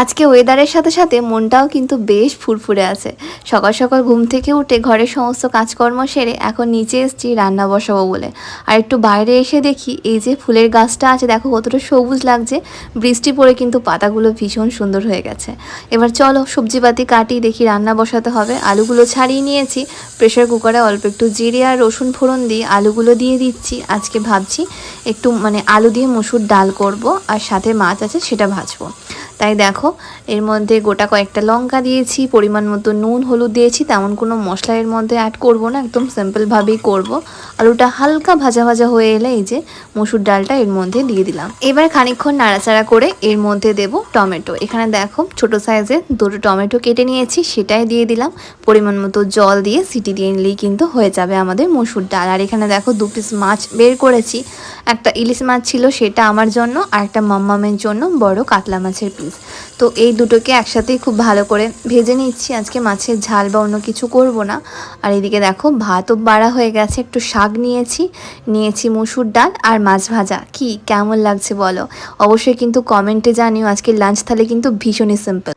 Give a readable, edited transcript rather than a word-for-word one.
আজকে ওয়েদারের সাথে সাথে মনটাও কিন্তু বেশ ফুরফুরে আছে। সকাল সকাল ঘুম থেকে উঠে ঘরের সমস্ত কাজকর্ম সেরে এখন নিচে এসেছি রান্না বসাবো বলে। আর একটু বাইরে এসে দেখি এই যে ফুলের গাছটা আছে, দেখো কতটা সবুজ লাগছে। বৃষ্টি পড়ে কিন্তু পাতাগুলো ভীষণ সুন্দর হয়ে গেছে। এবার চলো সবজিপাতি কাটি, দেখি রান্না বসাতে হবে। আলুগুলো ছাড়িয়ে নিয়েছি, প্রেশার কুকারে অল্প একটু জিরে আর রসুন ফোড়ন দিয়ে আলুগুলো দিয়ে দিচ্ছি। আজকে ভাবছি একটু আলু দিয়ে মসুর ডাল করব, আর সাথে মাছ আছে সেটা ভাজবো। তাই দেখো এর মধ্যে গোটা কয়েকটা লঙ্কা দিয়েছি, পরিমাণ মতো নুন হলুদ দিয়েছি। তেমন কোনো মশলা এর মধ্যে অ্যাড করব না, একদম সিম্পলভাবেই করব। আলুটা হালকা ভাজা ভাজা হয়ে এলে এই যে মসুর ডালটা এর মধ্যে দিয়ে দিলাম। এবার খানিকক্ষণ নাড়াচাড়া করে এর মধ্যে দেব টমেটো। এখানে দেখো ছোট সাইজের দুটো টমেটো কেটে নিয়েছি, সেটাই দিয়ে দিলাম। পরিমাণ মতো জল দিয়ে সিটি দিয়ে নিলেই কিন্তু হয়ে যাবে আমাদের মসুর ডাল। আর এখানে দেখো 2 পিস মাছ বের করেছি। একটা ইলিশ মাছ ছিল সেটা আমার জন্য, আর একটা মাম্মামের জন্য বড় কাতলা মাছের পিস। তো এই দুটোকে একসাথেই খুব ভালো করে ভেজে নিচ্ছি। আজকে মাছের ঝাল বা অন্য কিছু করব না। আর এদিকে দেখো ভাতও বাড়া হয়ে গেছে, একটু শাক নিয়েছি মসুর ডাল আর মাছ ভাজা। কি কেমন লাগছে বলো অবশ্যই কিন্তু কমেন্টে জানিও। আজকে লাঞ্চ থালে কিন্তু ভীষণই সিম্পল।